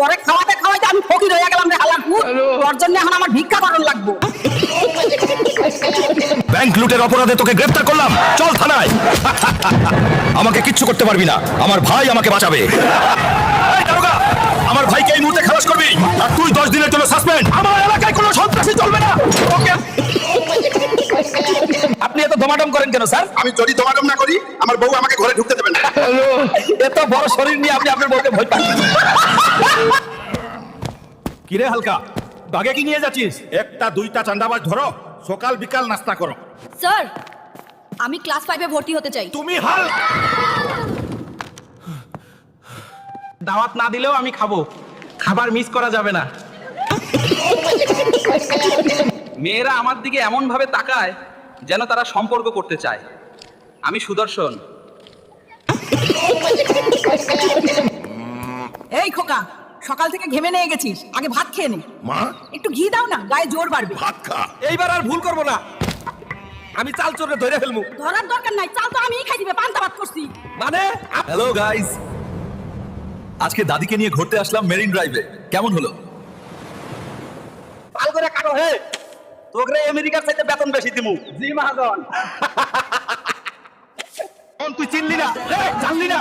পরে খাওয়াতে খাওয়াইতে আমি ফকির হয়ে গেলাম রে হালার পুত। তোর জন্য এখন আমার ভিক্ষা করণ লাগবো। ব্যাংক লুটের অপরাধে তোকে গ্রেফতার করলাম, চল থানায়। আমাকে কিচ্ছু করতে পারবি না, আমার ভাই আমাকে বাঁচাবে। এই দারোগা, আমার ভাইকে এই মুহূর্তে খালাস করবি, আর তুই 10 দিনের জন্য সাসপেন্ড। আমার এলাকায় কোনো সন্ত্রাসী চলবে না। ওকে। আপনি এত ধমাডম করেন কেন স্যার? আমি যদি দমাদম না করি আমার বউ আমাকে ঘরে ঢুকতে দেবে না। এত বড় শরীর নিয়ে আপনি আপনার বউকে ভয় পান? কিরে হালকা, বাগে কি নিয়ে যাচ্ছিস? একটা দুইটা চান্দাবাজ ধরো, সকাল বিকাল নাস্তা করো। স্যার, আমি ক্লাস 5 এ ভর্তি হতে চাই। তুমি হাল দাওয়াত না দিলেও আমি খাবো, খাবার মিস করা যাবে না। মেয়েরা আমার দিকে এমন ভাবে তাকায় যেন তারা সম্পর্ক করতে চায়। আমি সুদর্শন। এই খোকা, সকাল থেকে ঘেমে নিয়ে গেছিস, আগে ভাত খেয়ে নে। মা, একটু ঘি দাও না, গায়ে জোর বাড়বে। ভাত খা। এইবার আর ভুল করবো না, আমি চাল চোরে ধরে ফেলবো। ধরার দরকার নাই, চাল তো আমিই খাই দিবে, পান্তা ভাত করছি। মানে হ্যালো গাইস, আজকে দাদিকে নিয়ে ঘুরতে আসলাম মেরিন ড্রাইভে। কেমন হলো? পাল করে কাটো হে, তোকে আমেরিকার চাইতে বেতন বেশি দিমু। জি মহাজন। তুই চিনলি না, জানলি না,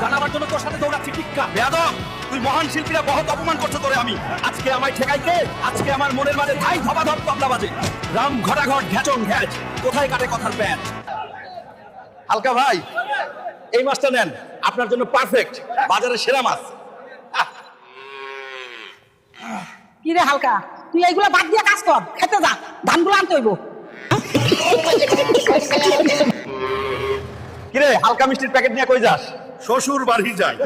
জানাবার জন্য তোর সাথে দৌড়াচ্ছি টিক্কা। বেয়াদব, তুই মহান শিল্পীরা বহুত অপমান করছো তোরে আমি। আজকে আমায় ঠেকাই কে? আজকে আমার মনের মাঝে ধাই ধবাধব তবলা বাজে। রাম ঘটাঘট ঘ্যাচং ঘ্যাচ, কোথায় কাটে কথার প্যাচ। হালকা ভাই, এই মাছটা নেন, আপনার জন্য পারফেক্ট, বাজারের সেরা মাছ। কি রে হালকা, তুই এইগুলো বাদ দিয়ে কাজ কর, খেতে যা, ধানগুলো আনতে হইব। কিরে হালকা মিষ্টির প্যাকেট নিয়ে কই যাস? শ্বশুর বাড়ি যাই।